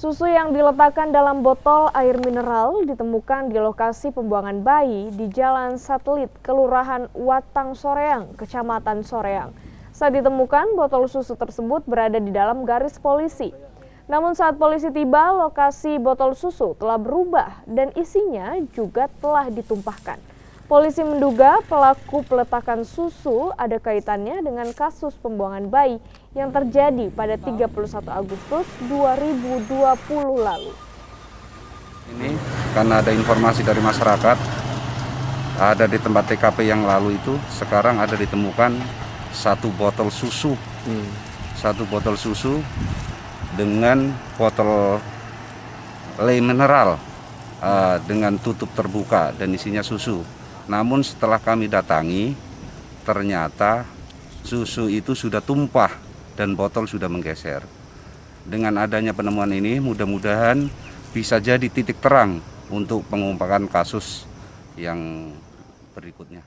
Susu yang diletakkan dalam botol air mineral ditemukan di lokasi pembuangan bayi di Jalan Satelit, Kelurahan Watang Soreang, Kecamatan Soreang. Saat ditemukan, botol susu tersebut berada di dalam garis polisi. Namun saat polisi tiba, lokasi botol susu telah berubah dan isinya juga telah ditumpahkan. Polisi menduga pelaku peletakan susu ada kaitannya dengan kasus pembuangan bayi yang terjadi pada 31 Agustus 2020 lalu. Ini karena ada informasi dari masyarakat, ada di tempat TKP yang lalu itu, sekarang ada ditemukan satu botol susu. Satu botol susu dengan botol le mineral dengan tutup terbuka dan isinya susu. Namun setelah kami datangi, ternyata susu itu sudah tumpah dan botol sudah menggeser. Dengan adanya penemuan ini, mudah-mudahan bisa jadi titik terang untuk pengungkapan kasus yang berikutnya.